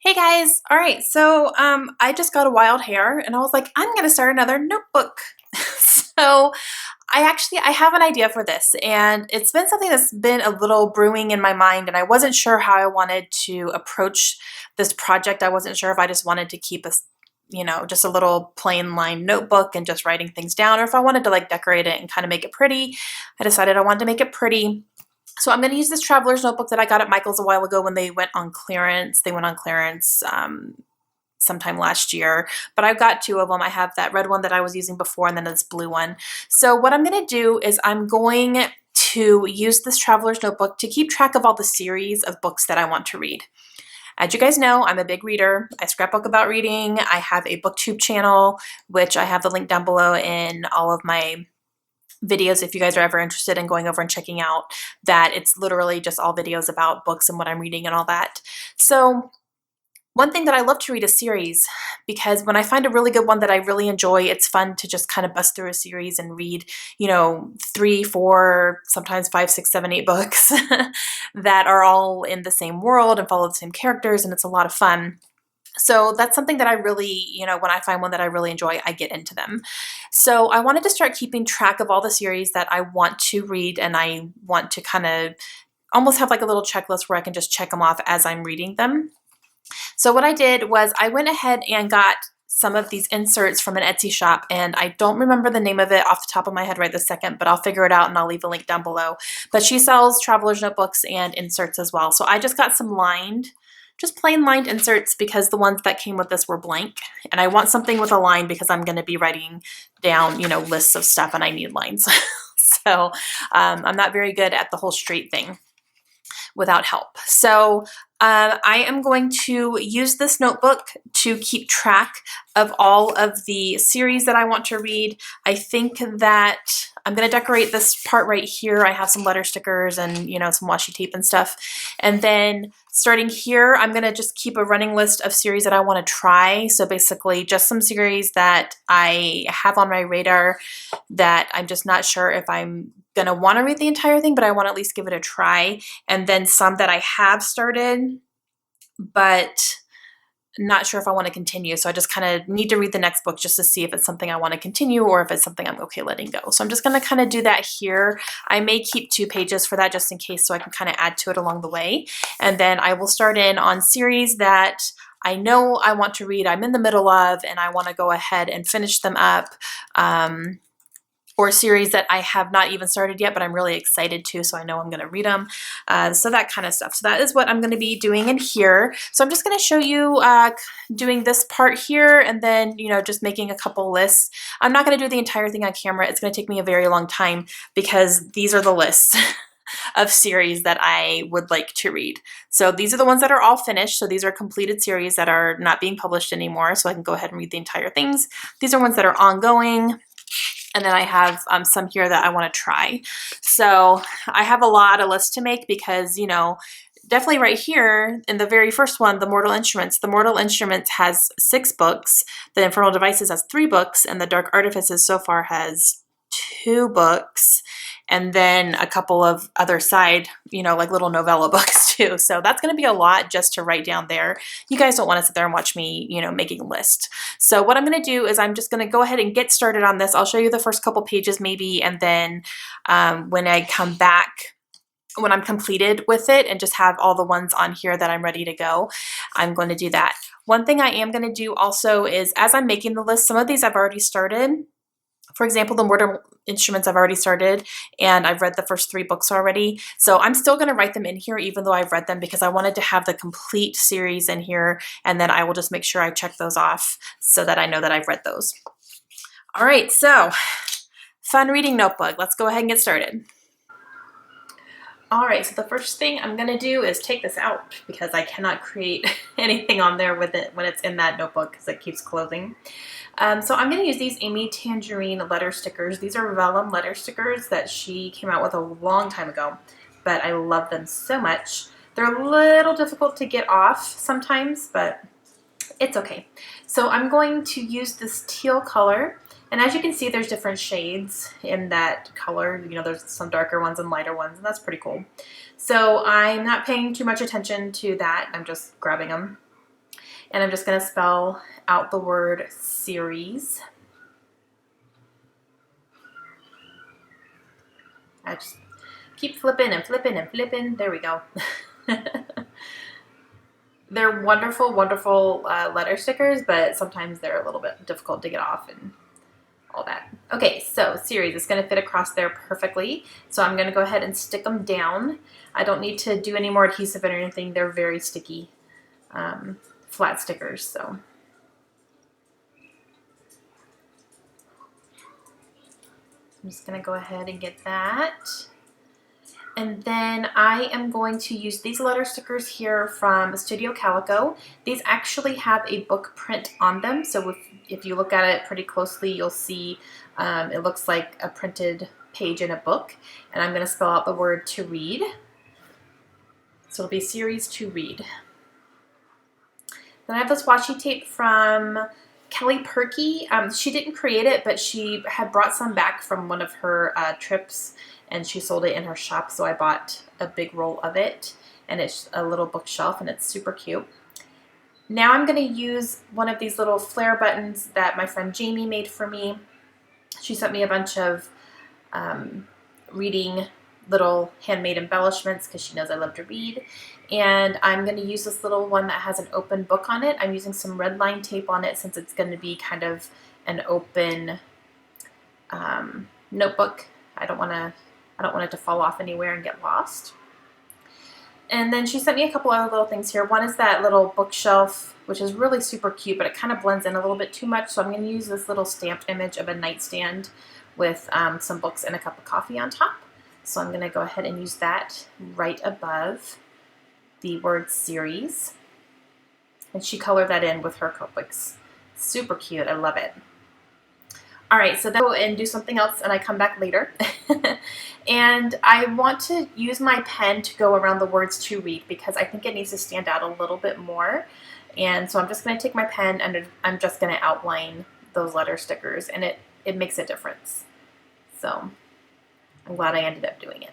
Hey guys. All right. I just got a wild hair and I was like, I'm going to start another notebook. so I have an idea for this, and it's been something that's been a little brewing in my mind, and I wasn't sure how I wanted to approach this project. I wasn't sure if I just wanted to keep just a little plain line notebook and just writing things down, or if I wanted to like decorate it and kind of make it pretty. I decided I wanted to make it pretty. So I'm going to use this traveler's notebook that I got at Michael's a while ago when they went on clearance. They went on clearance sometime last year, but I've got two of them. I have that red one that I was using before and then this blue one. So what I'm going to do is I'm going to use this traveler's notebook to keep track of all the series of books that I want to read. As you guys know, I'm a big reader. I scrapbook about reading. I have a booktube channel, which I have the link down below in all of my videos if you guys are ever interested in going over and checking out that. It's literally just all videos about books and what I'm reading and all that. So one thing that I love to read is series, because when I find a really good one that I really enjoy, it's fun to just kind of bust through a series and read, 3, 4, sometimes 5, 6, 7, 8 books that are all in the same world and follow the same characters, and it's a lot of fun. So that's something that I really, when I find one that I really enjoy, I get into them. So I wanted to start keeping track of all the series that I want to read, and I want to kind of almost have like a little checklist where I can just check them off as I'm reading them. So what I did was I went ahead and got some of these inserts from an Etsy shop, and I don't remember the name of it off the top of my head right this second, but I'll figure it out and I'll leave a link down below. But she sells traveler's notebooks and inserts as well. So I just got some just plain lined inserts, because the ones that came with this were blank, and I want something with a line because I'm going to be writing down, lists of stuff and I need lines. So I'm not very good at the whole straight thing without help. So I am going to use this notebook to keep track of all of the series that I want to read. I think that I'm going to decorate this part right here. I have some letter stickers and, some washi tape and stuff. And then starting here, I'm going to just keep a running list of series that I want to try. So basically just some series that I have on my radar that I'm just not sure if I'm going to want to read the entire thing, but I want to at least give it a try. And then some that I have started, but not sure if I want to continue. So I just kind of need to read the next book just to see if it's something I want to continue or if it's something I'm okay letting go. So I'm just going to kind of do that here. I may keep 2 pages for that just in case, so I can kind of add to it along the way. And then I will start in on series that I know I want to read, I'm in the middle of, and I want to go ahead and finish them up. Or series that I have not even started yet, but I'm really excited to, so I know I'm going to read them. So that kind of stuff. So that is what I'm going to be doing in here. So I'm just going to show you doing this part here, and then, just making a couple lists. I'm not going to do the entire thing on camera. It's going to take me a very long time, because these are the lists of series that I would like to read. So these are the ones that are all finished. So these are completed series that are not being published anymore, so I can go ahead and read the entire things. These are ones that are ongoing. And then I have some here that I want to try. So I have a lot of lists to make because, definitely right here in the very first one, The Mortal Instruments. The Mortal Instruments has 6 books. The Infernal Devices has 3 books. And The Dark Artifices so far has 2 books. And then a couple of other side, like little novella books too. So that's going to be a lot just to write down there. You guys don't want to sit there and watch me, making a list. So what I'm going to do is I'm just going to go ahead and get started on this. I'll show you the first couple pages maybe, and then when I come back, when I'm completed with it and just have all the ones on here that I'm ready to go, I'm going to do that. One thing I am going to do also is, as I'm making the list, some of these I've already started. For example, The Mortal Instruments I've already started, and I've read the first 3 books already. So I'm still going to write them in here even though I've read them, because I wanted to have the complete series in here, and then I will just make sure I check those off so that I know that I've read those. All right, so fun reading notebook. Let's go ahead and get started. All right, so the first thing I'm going to do is take this out, because I cannot create anything on there with it when it's in that notebook because it keeps closing. So I'm going to use these Amy Tangerine letter stickers. These are vellum letter stickers that she came out with a long time ago, but I love them so much. They're a little difficult to get off sometimes, but it's okay. So I'm going to use this teal color, and as you can see, there's different shades in that color. There's some darker ones and lighter ones, and that's pretty cool. So I'm not paying too much attention to that. I'm just grabbing them. And I'm just going to spell out the word series. I just keep flipping and flipping and flipping. There we go. They're wonderful, wonderful letter stickers, but sometimes they're a little bit difficult to get off and all that. Okay, so series is going to fit across there perfectly. So I'm going to go ahead and stick them down. I don't need to do any more adhesive or anything. They're very sticky flat stickers. So I'm just going to go ahead and get that. And then I am going to use these letter stickers here from Studio Calico. These actually have a book print on them. So if you look at it pretty closely, you'll see it looks like a printed page in a book. And I'm going to spell out the word to read. So it'll be series to read. Then I have this washi tape from Kelly Perky. She didn't create it, but she had brought some back from one of her trips, and she sold it in her shop, so I bought a big roll of it, and it's a little bookshelf, and it's super cute. Now I'm going to use one of these little flare buttons that my friend Jamie made for me. She sent me a bunch of reading little handmade embellishments because she knows I love to read. And I'm going to use this little one that has an open book on it. I'm using some red line tape on it since it's going to be kind of an open notebook. I don't want it to fall off anywhere and get lost. And then she sent me a couple other little things here. One is that little bookshelf, which is really super cute, but it kind of blends in a little bit too much. So I'm going to use this little stamped image of a nightstand with some books and a cup of coffee on top. So I'm going to go ahead and use that right above the word series. And she colored that in with her Copics. Super cute. I love it. All right, so then I'll go and do something else, and I come back later. And I want to use my pen to go around the words to read because I think it needs to stand out a little bit more. And so I'm just going to take my pen and I'm just going to outline those letter stickers, and it makes a difference. So I'm glad I ended up doing it.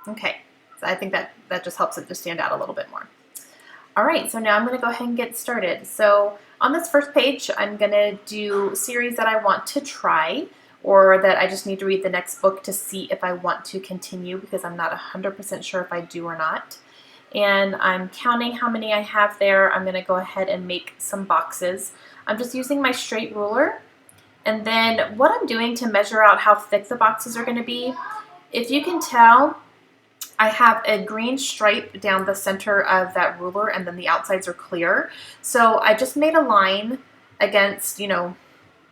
Okay, so I think that just helps it to stand out a little bit more. All right, so now I'm going to go ahead and get started. So on this first page, I'm going to do series that I want to try or that I just need to read the next book to see if I want to continue because I'm not 100% sure if I do or not. And I'm counting how many I have there. I'm going to go ahead and make some boxes. I'm just using my straight ruler. And then what I'm doing to measure out how thick the boxes are going to be, if you can tell, I have a green stripe down the center of that ruler and then the outsides are clear. So I just made a line against, you know,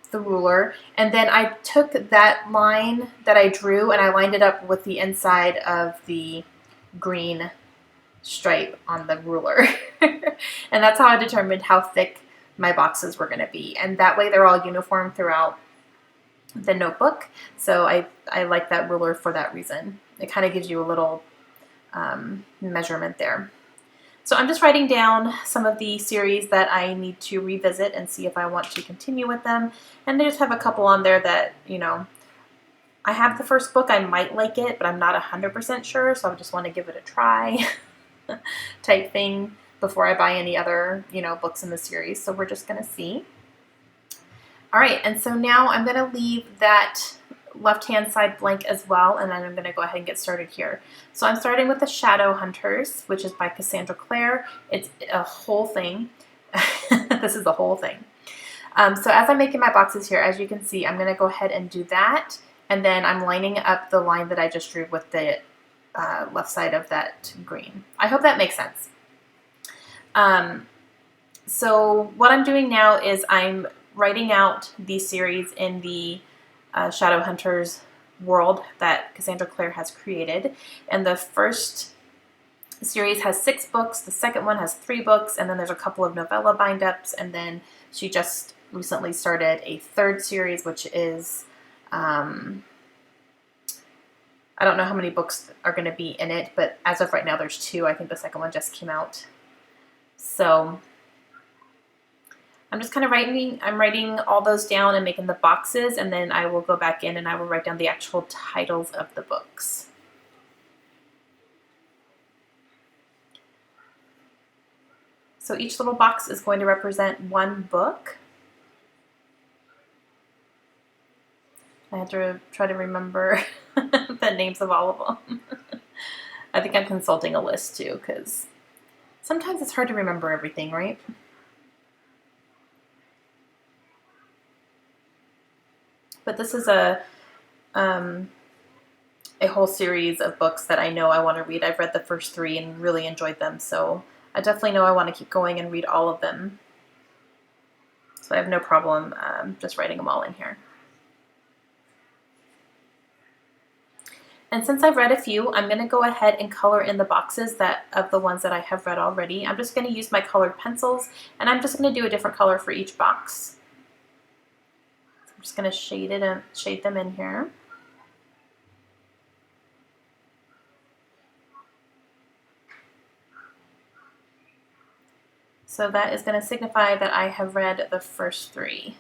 the ruler, and then I took that line that I drew and I lined it up with the inside of the green stripe on the ruler. And that's how I determined how thick my boxes were going to be. And that way they're all uniform throughout the notebook. So I like that ruler for that reason. It kind of gives you a little measurement there. So I'm just writing down some of the series that I need to revisit and see if I want to continue with them. And I just have a couple on there that, you know, I have the first book, I might like it, but I'm not 100% sure, so I just want to give it a try type thing before I buy any other, you know, books in the series. So we're just going to see. All right, and so now I'm going to leave that left-hand side blank as well, and then I'm going to go ahead and get started here. So I'm starting with the Shadow Hunters, which is by Cassandra Clare. It's a whole thing. This is the whole thing. So as I'm making my boxes here, as you can see, I'm going to go ahead and do that, and then I'm lining up the line that I just drew with the left side of that green. I hope that makes sense. So what I'm doing now is I'm writing out these series in the Shadow Hunters world that Cassandra Clare has created. And the first series has 6 books, the second one has 3 books, and then there's a couple of novella bind-ups, and then she just recently started a 3rd series, which is, I don't know how many books are going to be in it, but as of right now there's 2. I think the second one just came out. So I'm just kind of I'm writing all those down and making the boxes, and then I will go back in and I will write down the actual titles of the books. So each little box is going to represent one book. I have to try to remember the names of all of them. I think I'm consulting a list too, because sometimes it's hard to remember everything, right? But this is a whole series of books that I know I want to read. I've read the first 3 and really enjoyed them, so I definitely know I want to keep going and read all of them. So I have no problem just writing them all in here. And since I've read a few, I'm going to go ahead and color in the boxes of the ones that I have read already. I'm just going to use my colored pencils, and I'm just going to do a different color for each box. So I'm just going to shade them in here. So that is going to signify that I have read the first 3.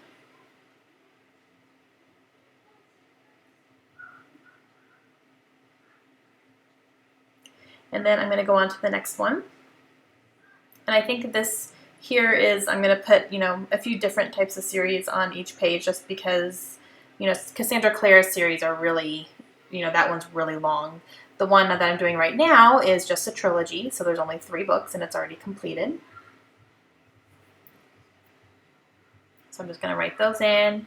And then I'm going to go on to the next one. And I think this here is, I'm going to put, a few different types of series on each page, just because, Cassandra Clare's series are really, that one's really long. The one that I'm doing right now is just a trilogy, so there's only 3 books and it's already completed. So I'm just going to write those in.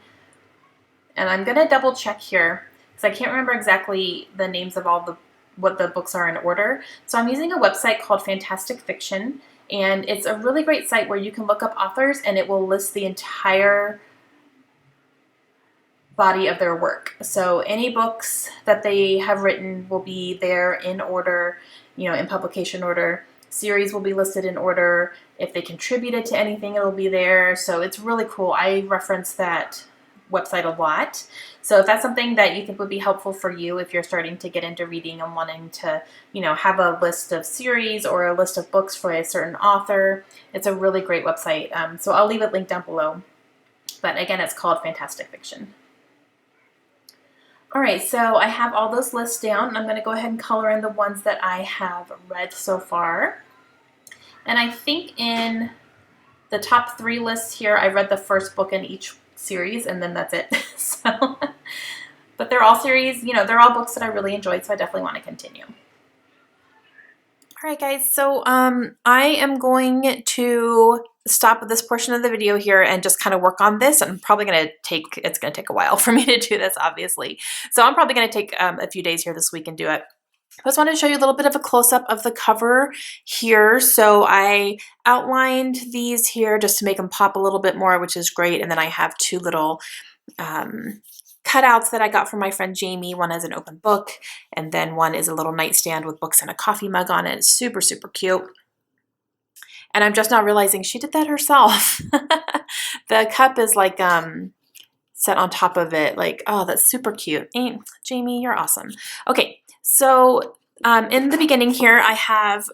And I'm going to double check here, because I can't remember exactly the names of what the books are in order. So I'm using a website called Fantastic Fiction, and it's a really great site where you can look up authors and it will list the entire body of their work. So any books that they have written will be there in order, in publication order. Series will be listed in order. If they contributed to anything, it'll be there. So it's really cool. I reference that website a lot. So if that's something that you think would be helpful for you if you're starting to get into reading and wanting to, have a list of series or a list of books for a certain author, it's a really great website. So I'll leave it linked down below. But again, it's called Fantastic Fiction. All right, so I have all those lists down. I'm going to go ahead and color in the ones that I have read so far. And I think in the top 3 lists here, I read the first book in each series, and then that's it. So, but they're all series, they're all books that I really enjoyed, so I definitely want to continue. All right, guys, so I am going to stop this portion of the video here and just kind of work on this. I'm probably it's going to take a while for me to do this, obviously. So I'm probably going to take a few days here this week and do it. I just wanted to show you a little bit of a close-up of the cover here. So I outlined these here just to make them pop a little bit more, which is great. And then I have 2 little cutouts that I got from my friend Jamie. One is an open book, and then one is a little nightstand with books and a coffee mug on it. It's super, super cute. And I'm just now realizing she did that herself. The cup is like set on top of it. Like, oh, that's super cute. Jamie, you're awesome. Okay, so in the beginning here, I have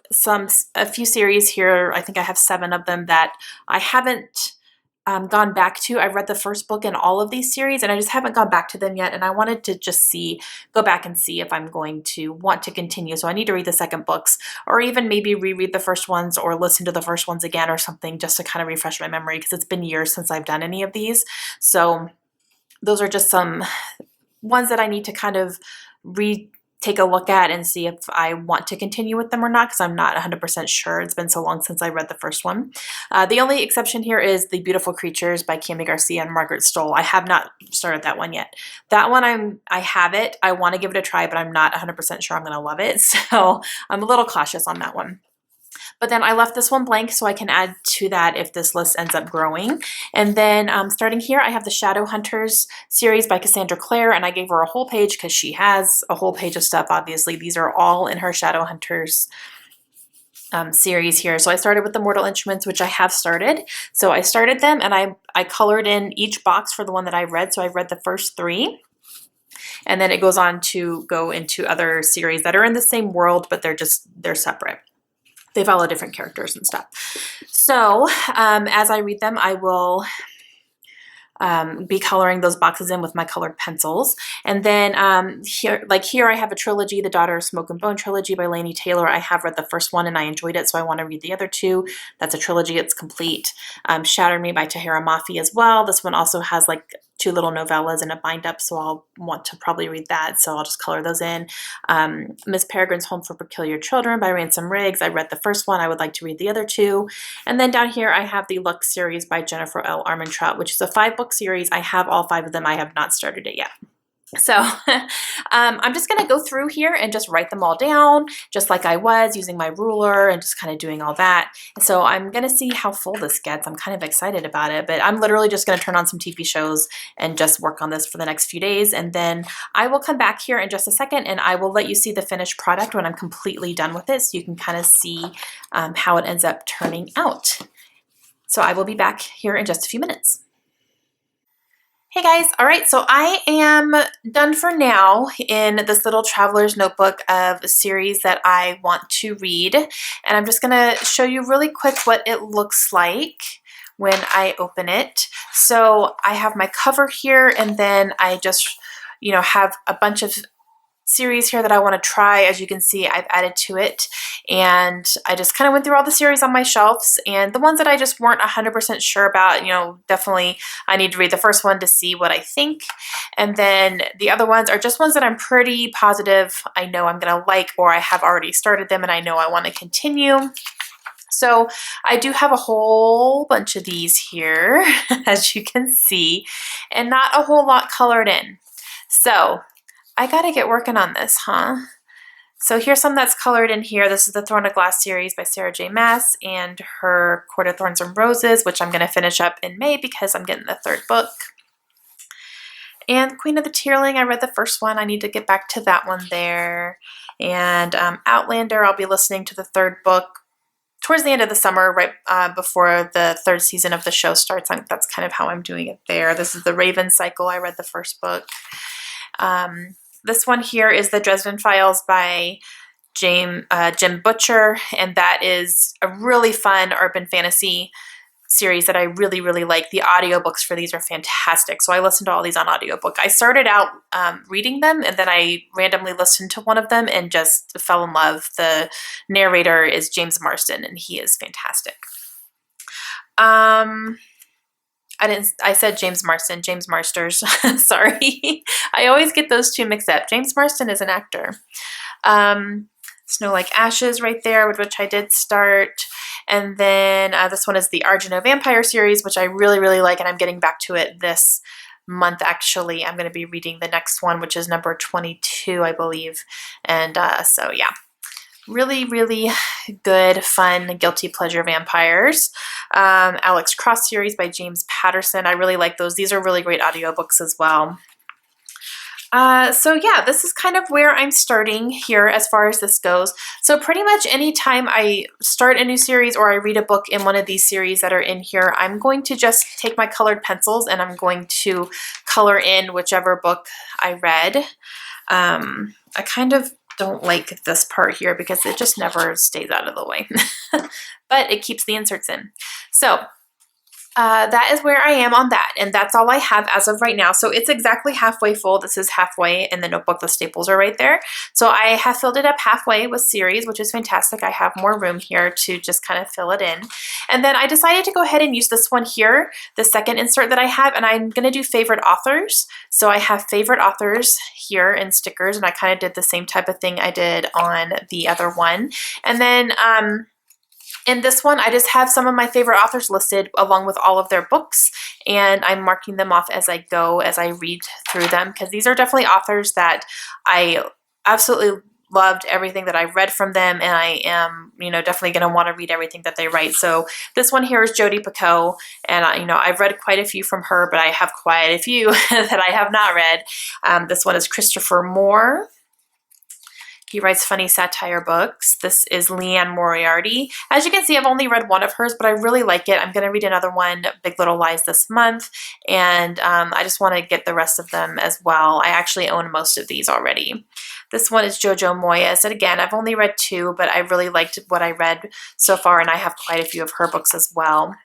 a few series here. I think I have 7 of them that I haven't gone back to. I've read the first book in all of these series, and I just haven't gone back to them yet. And I wanted to just go back and see if I'm going to want to continue. So I need to read the second books, or even maybe reread the first ones or listen to the first ones again or something, just to kind of refresh my memory, because it's been years since I've done any of these. So those are just some ones that I need to kind of take a look at and see if I want to continue with them or not, because I'm not 100% sure. It's been so long since I read the first one. The only exception here is The Beautiful Creatures by Kami Garcia and Margaret Stohl. I have not started that one yet. That one I have it. I want to give it a try, but I'm not 100% sure I'm going to love it. So I'm a little cautious on that one. But then I left this one blank so I can add to that if this list ends up growing. And then starting here, I have the Shadowhunters series by Cassandra Clare, and I gave her a whole page because she has a whole page of stuff, obviously. These are all in her Shadowhunters series here. So I started with the Mortal Instruments, which I have started. So I started them, and I colored in each box for the one that I read. So I read the first 3. And then it goes on to go into other series that are in the same world, but they're separate. They follow different characters and stuff. So as I read them, I will be coloring those boxes in with my colored pencils. And then here I have a trilogy, the Daughter of Smoke and Bone trilogy by Laini Taylor. I have read the first one and I enjoyed it, so I want to read the other two. That's a trilogy, it's complete. Shattered Me by Tahereh Mafi as well. This one also has like 2 little novellas and a bind up, so I'll want to probably read that, so I'll just color those in. Miss Peregrine's Home for Peculiar Children by Ransom Riggs. I read the first one, I would like to read the other 2. And then down here I have the Lux series by Jennifer L. Armentrout, which is a 5-book series. I have all 5 of them. I have not started it yet. So I'm just going to go through here and just write them all down, just like I was, using my ruler and just kind of doing all that. So I'm going to see how full this gets. I'm kind of excited about it, but I'm literally just going to turn on some TV shows and just work on this for the next few days. And then I will come back here in just a second and I will let you see the finished product when I'm completely done with it, so you can kind of see how it ends up turning out. So I will be back here in just a few minutes. Hey guys, all right, so I am done for now in this little traveler's notebook of a series that I want to read. And I'm just gonna show you really quick what it looks like when I open it. So I have my cover here, and then I just, have a bunch of series here that I want to try. As you can see, I've added to it, and I just kind of went through all the series on my shelves, and the ones that I just weren't 100% sure about, definitely I need to read the first one to see what I think, and then the other ones are just ones that I'm pretty positive I know I'm gonna like, or I have already started them and I know I want to continue. So I do have a whole bunch of these here, as you can see, and not a whole lot colored in. So I gotta get working on this, huh? So here's some that's colored in here. This is the Throne of Glass series by Sarah J. Maas and her Court of Thorns and Roses, which I'm gonna finish up in May because I'm getting the 3rd book. And Queen of the Tearling, I read the first one. I need to get back to that one there. And Outlander, I'll be listening to the 3rd book towards the end of the summer, right before the 3rd season of the show starts. That's kind of how I'm doing it there. This is the Raven Cycle. I read the first book. This one here is the Dresden Files by Jim Butcher, and that is a really fun urban fantasy series that I really, really like. The audiobooks for these are fantastic, so I listened to all these on audiobook. I started out reading them, and then I randomly listened to one of them and just fell in love. The narrator is James Marsden, and he is fantastic. I said James Marsden, James Marsters, sorry. I always get those two mixed up. James Marsden is an actor. Snow Like Ashes right there, which I did start. And then this one is the Argento Vampire series, which I really, really like, and I'm getting back to it this month, actually. I'm going to be reading the next one, which is number 22, I believe. And so, yeah. Really, really good, fun, guilty pleasure vampires. Alex Cross series by James Patterson. I really like those. These are really great audiobooks as well. So yeah, this is kind of where I'm starting here as far as this goes. So pretty much anytime I start a new series or I read a book in one of these series that are in here, I'm going to just take my colored pencils and I'm going to color in whichever book I read. I kind of don't like this part here because it just never stays out of the way, but it keeps the inserts in. So that is where I am on that, and that's all I have as of right now. So it's exactly halfway full. This is halfway in the notebook. The staples are right there. So I have filled it up halfway with series, which is fantastic. I have more room here to just kind of fill it in. And then I decided to go ahead and use this one here, the second insert that I have, and I'm going to do favorite authors. So I have favorite authors here in stickers, and I kind of did the same type of thing I did on the other one. And then in this one, I just have some of my favorite authors listed along with all of their books, and I'm marking them off as I go, as I read through them, because these are definitely authors that I absolutely loved everything that I read from them, and I am, definitely going to want to read everything that they write. So this one here is Jodi Picoult, and I've read quite a few from her, but I have quite a few that I have not read. This one is Christopher Moore. He writes funny satire books. This is Liane Moriarty. As you can see, I've only read one of hers, but I really like it. I'm going to read another one, Big Little Lies, this month, and I just want to get the rest of them as well. I actually own most of these already. This one is Jojo Moyes, and again, I've only read 2, but I really liked what I read so far, and I have quite a few of her books as well.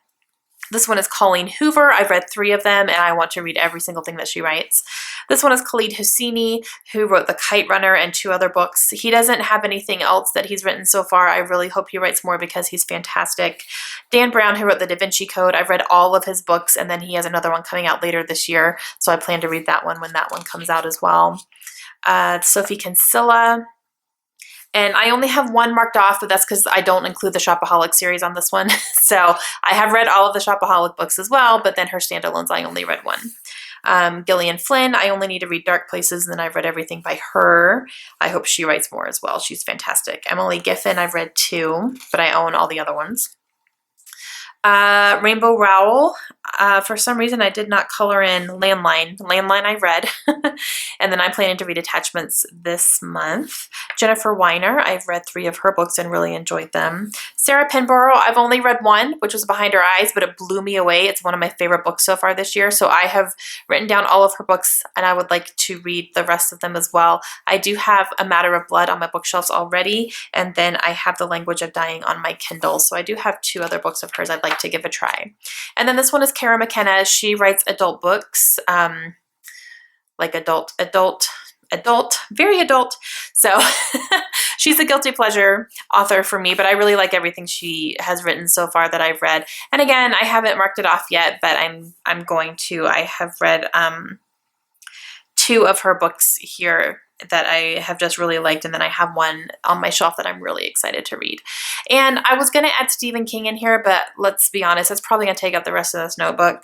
This one is Colleen Hoover. I've read 3 of them, and I want to read every single thing that she writes. This one is Khalid Hosseini, who wrote The Kite Runner and 2 other books. He doesn't have anything else that he's written so far. I really hope he writes more because he's fantastic. Dan Brown, who wrote The Da Vinci Code. I've read all of his books, and then he has another one coming out later this year, so I plan to read that one when that one comes out as well. Sophie Kinsella. And I only have 1 marked off, but that's because I don't include the Shopaholic series on this one. So I have read all of the Shopaholic books as well, but then her standalones, I only read 1. Gillian Flynn, I only need to read Dark Places, and then I've read everything by her. I hope she writes more as well. She's fantastic. Emily Giffin, I've read 2, but I own all the other ones. Rainbow Rowell, for some reason I did not color in Landline. Landline I read, and then I'm planning to read Attachments this month. Jennifer Weiner, I've read 3 of her books and really enjoyed them. Sarah Pinborough, I've only read 1, which was Behind Her Eyes, but it blew me away. It's one of my favorite books so far this year, so I have written down all of her books, and I would like to read the rest of them as well. I do have A Matter of Blood on my bookshelves already, and then I have The Language of Dying on my Kindle, so I do have 2 other books of hers I'd like to give a try. And then this one is Kara McKenna. She writes adult books, like adult, very adult. So she's a guilty pleasure author for me, but I really like everything she has written so far that I've read. And again, I haven't marked it off yet, but I'm going to. I have read 2 of her books here that I have just really liked, and then I have 1 on my shelf that I'm really excited to read. And I was going to add Stephen King in here, but let's be honest, it's probably going to take up the rest of this notebook.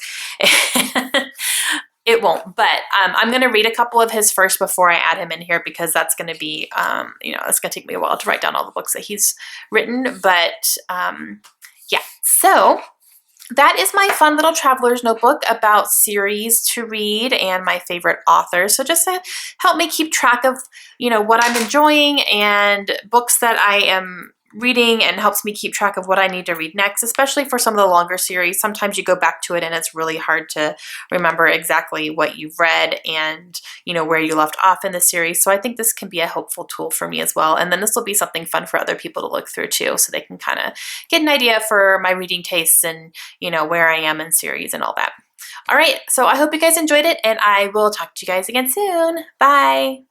It won't, but I'm going to read a couple of his first before I add him in here, because that's going to be, it's going to take me a while to write down all the books that he's written, but yeah, so that is my fun little traveler's notebook about series to read and my favorite authors. So just to help me keep track of, what I'm enjoying and books that I am reading, and helps me keep track of what I need to read next, especially for some of the longer series. Sometimes you go back to it and it's really hard to remember exactly what you've read and, where you left off in the series. So I think this can be a helpful tool for me as well. And then this will be something fun for other people to look through too, so they can kind of get an idea for my reading tastes and, where I am in series and all that. All right, so I hope you guys enjoyed it, and I will talk to you guys again soon. Bye.